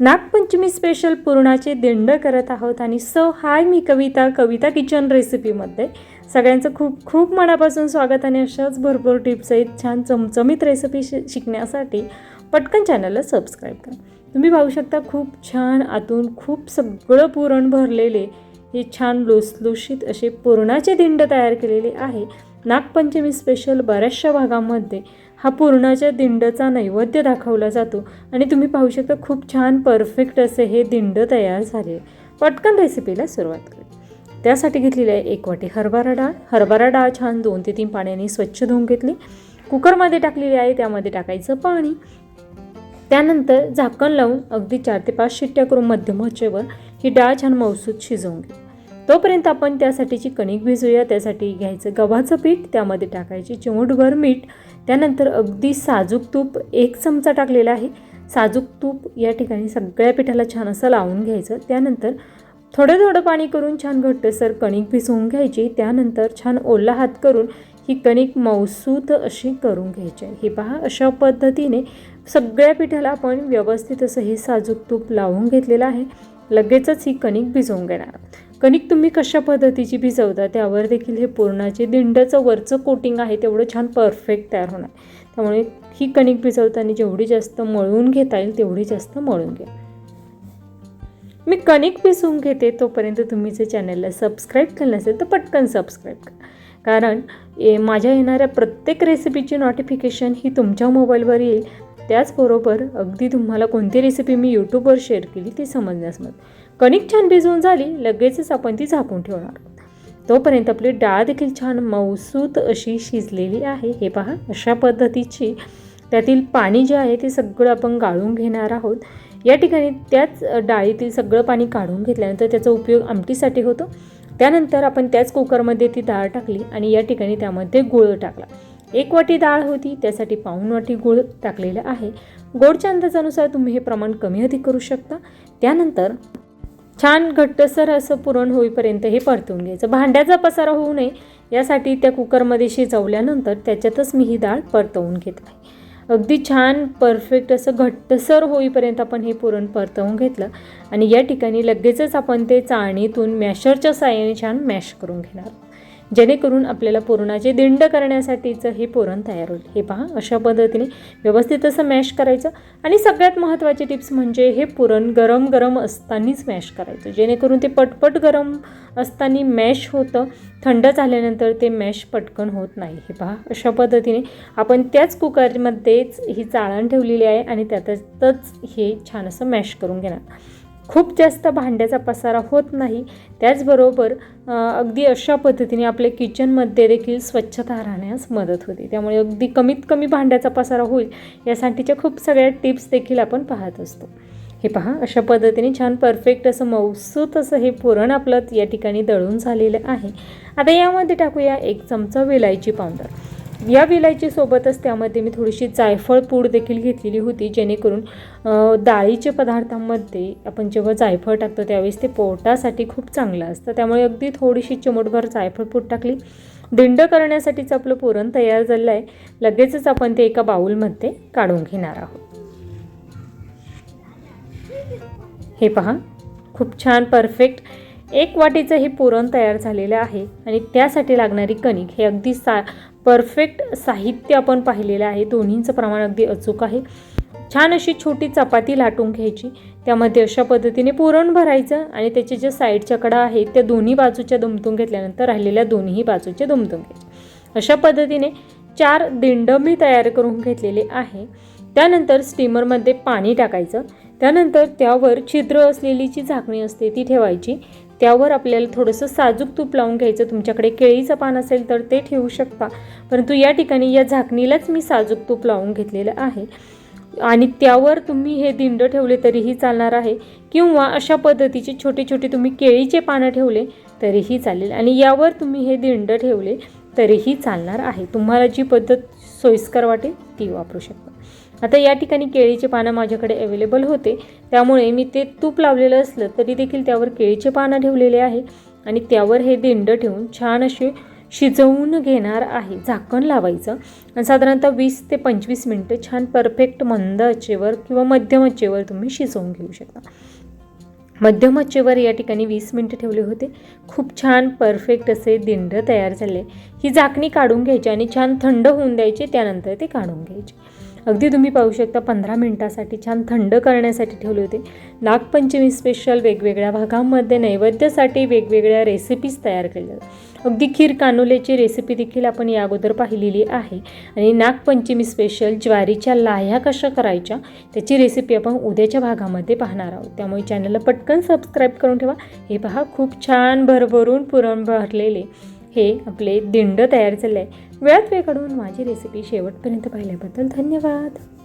Nagpanchami special पुरणाचे दिंड करत आहोत आणि हाय मी कविता किचन रेसिपीमध्ये सगळ्यांचं खूप खूप मनापासून स्वागत आणि अशाच भरपूर टिप्स आहेत छान चमचमीत रेसिपी शिकण्यासाठी पटकन चॅनलला सबस्क्राईब करा। तुम्ही पाहू शकता खूप छान आतून खूप सगळं पुरण भरलेले हे छान लुसलुशीत असे पुरणाचे दिंड तयार केलेले आहे। नागपंचमी स्पेशल बऱ्याचशा भागांमध्ये हा पुरणाच्या दिंडचा नैवेद्य दाखवला जातो आणि तुम्ही पाहू शकता खूप छान परफेक्ट असे हे दिंड तयार झाले। पटकन रेसिपीला सुरुवात करू। त्यासाठी घेतलेली आहे 1 वाटी हरभरा डाळ छान 2 ते 3 पाण्याने स्वच्छ धुवून घेतली। कुकरमध्ये टाकलेली आहे, त्यामध्ये टाकायचं पाणी। त्यानंतर झाकण लावून अगदी 4 ते 5 शिट्ट्या करून मध्यम आचेवर ही डाळ छान मौसूद शिजवून घेऊ। तोपर्यंत आपण त्यासाठीची कणिक भिजवूया। त्यासाठी घ्यायचं गव्हाचं पीठ, त्यामध्ये टाकायची चिमूटभर मीठ, त्यानंतर अगदी साजूक तूप 1 चमचा टाकलेला आहे। साजूक तूप या ठिकाणी सगळ्या पिठाला छान असं लावून घ्यायचं। त्यानंतर थोडं पाणी करून छान घट्टसर कणिक भिजवून घ्यायची। त्यानंतर छान ओला हात करून ही कणिक मौसूद अशी करून घ्यायची। हे पहा, अशा पद्धतीने सगळ्या पिठाला आपण व्यवस्थित असं हे साजूक तूप लावून घेतलेलं आहे। लगेचच ही कणिक भिजवून घेणार। कणिक तुम्ही कशा पद्धतीची भिजवता त्यावर देखील हे पुरणाचे दिंडाचं वरचं कोटिंग आहे तेवढं छान परफेक्ट तयार होणार। त्यामुळे ही कणिक भिजवताना जेवढी जास्त मळून घेता येईल तेवढी जास्त मळून घ्या। मी कणिक भिजवून घेते तोपर्यंत तुम्ही जे चॅनलला सबस्क्राईब केलं नसेल तर पटकन सबस्क्राईब करा, कारण माझ्या येणाऱ्या प्रत्येक रेसिपीची नोटिफिकेशन ही तुमच्या मोबाईलवर येईल। त्याचबरोबर अगदी तुम्हाला कोणती रेसिपी मी यूट्यूबवर शेअर केली ती समजण्यास मदत। कणिक छान भिजवून झाली, लगेचच आपण ती झाकून ठेवणार। तोपर्यंत आपली डाळ देखील छान मौसूद अशी शिजलेली आहे। हे पहा, अशा पद्धतीची त्यातील पाणी जे आहे ते सगळं आपण गाळून घेणार आहोत। या ठिकाणी त्याच डाळीतील सगळं पाणी काढून घेतल्यानंतर त्याचा उपयोग आमटीसाठी होतो। त्यानंतर आपण त्याच कुकरमध्ये ती डाळ टाकली आणि या ठिकाणी त्यामध्ये गूळ टाकला। 1 वाटी डाळ होती, त्यासाठी पाऊण वाटी गूळ टाकलेला आहे। गोडच्या अंदाजानुसार तुम्ही हे प्रमाण कमी अधिक करू शकता। त्यानंतर छान घट्टसर असं पुरण होईपर्यंत हे परतवून घ्यायचं। भांड्याचा पसारा होऊ नये यासाठी त्या कुकरमध्ये शिजवल्यानंतर त्याच्यातच मी ही डाळ परतवून घेत आहे। अगदी छान परफेक्ट असं घट्टसर होईपर्यंत आपण हे पुरण परतवून घेतलं आणि या ठिकाणी लगेचच आपण ते चाळणीतून मॅशरच्या साहाय्याने छान मॅश करून घेणार, जेणेकरून आपल्याला पुरणाचे दिंड करण्यासाठीचं हे पुरण तयार होईल। हे पहा, अशा पद्धतीने व्यवस्थित असं मॅश करायचं आणि सगळ्यात महत्त्वाची टिप्स म्हणजे हे पुरण गरम असतानाच मॅश करायचं, जेणेकरून ते पटपट गरम असताना मॅश होतं, थंड झाल्यानंतर ते मॅश पटकन होत नाही। हे पहा, अशा पद्धतीने आपण त्याच कुकरमध्येच ही चाळण ठेवलेली आहे आणि त्यातच हे छान असं मॅश करून घेणार। खूप जास्त भांड्याचा पसारा होत नाही, त्याचबरोबर अगदी अशा पद्धतीने आपल्या किचनमध्ये देखील स्वच्छता राहण्यास मदत होते। त्यामुळे अगदी कमीत कमी भांड्याचा पसारा होईल यासाठीच्या खूप सगळ्या टिप्स देखील आपण पाहत असतो। हे पहा, अशा पद्धतीने छान परफेक्ट असं मौसूद असं हे पुरण आपलं या ठिकाणी दळून झालेलं आहे। आता यामध्ये टाकूया 1 चमचा विलायची पावडर। या विलायचीसोबतच त्यामध्ये मी थोडीशी जायफळ पूड देखील घेतलेली होती, जेणेकरून डाळीच्या पदार्थांमध्ये आपण जेव्हा जायफळ टाकतो त्यावेळेस ते पोटासाठी खूप चांगलं असतं। त्यामुळे अगदी थोडीशी चिमूटभर जायफळ पूड टाकली। दिंड करण्यासाठीचं आपलं पुरण तयार झालं आहे। लगेचच आपण ते एका बाउलमध्ये काढून घेणार आहोत। हे पहा, खूप छान परफेक्ट 1 वाटीचं हे पुरण तयार झालेलं आहे आणि त्यासाठी लागणारी कणिक हे अगदी परफेक्ट साहित्य आपण पाहिलेलं आहे। दोन्हींचं प्रमाण अगदी अचूक आहे। छान अशी छोटी चपाती लाटून घ्यायची, त्यामध्ये अशा पद्धतीने पुरण भरायचं आणि त्याचे जे साईडच्या कडा आहेत त्या दोन्ही बाजूच्या दुमटून घेतल्यानंतर राहिलेल्या दोन्ही बाजूचे दुमटून घ्यायचे। अशा पद्धतीने 4 दिंड मी तयार करून घेतलेले आहे। त्यानंतर स्टीमरमध्ये पाणी टाकायचं, त्यानंतर त्यावर छिद्र असलेली जी झाकणी असते ती ठेवायची। त्यावर आपल्याला थोडंसं साजूक तूप लावून घ्यायचं। तुमच्याकडे केळीचं पान असेल तर ते ठेवू शकता, परंतु या ठिकाणी या झाकणीलाच मी साजूक तूप लावून घेतलेलं आहे आणि त्यावर तुम्ही हे दिंड ठेवले तरीही चालणार आहे, किंवा अशा पद्धतीचे छोटे तुम्ही केळीचे पानं ठेवले तरीही चालेल आणि यावर तुम्ही हे दिंड ठेवले तरीही चालणार आहे। तुम्हाला जी पद्धत सोयीस्कर वाटेल ती वापरू शकता। आता या ठिकाणी केळीचे पानं माझ्याकडे अवेलेबल होते, त्यामुळे मी ते तूप लावलेलं असलं तरी देखील त्यावर केळीचे पानं ठेवलेले आहे आणि त्यावर हे दिंड ठेवून छान असे शिजवून घेणार आहे. झाकण लावायचं आणि साधारणतः 20 ते 25 मिनटं छान परफेक्ट मंद आचेवर किंवा मध्यम आचेवर तुम्ही शिजवून घेऊ शकता. मध्यम आचेवर या ठिकाणी 20 मिनटं ठेवले होते. खूप छान परफेक्ट असे दिंड तयार झाले. ही झाकणी काढून घ्यायची आणि छान थंड होऊन द्यायची, त्यानंतर ते काढून घ्यायचे. अगदी तुम्ही पाहू शकता 15 मिनटासाठी छान थंड करण्यासाठी ठेवले होते. नागपंचमी स्पेशल वेगवेगळ्या भागांमध्ये नैवेद्यासाठी वेगवेगळ्या रेसिपीज तयार केल्या जातात. अगदी खीर कानुलेची रेसिपी देखील आपण या अगोदर पाहिलेली आहे आणि नागपंचमी स्पेशल ज्वारीच्या लाह्या कशा करायच्या त्याची रेसिपी आपण उद्याच्या भागामध्ये पाहणार आहोत. त्यामुळे चॅनलला पटकन सबस्क्राईब करून ठेवा. हे पहा, खूप छान भरभरून पुरण भरलेले हे आपले दिंड तयार झाले आहे. वेळात वेळ काढून माझी रेसिपी शेवटपर्यंत पाहिल्याबद्दल धन्यवाद.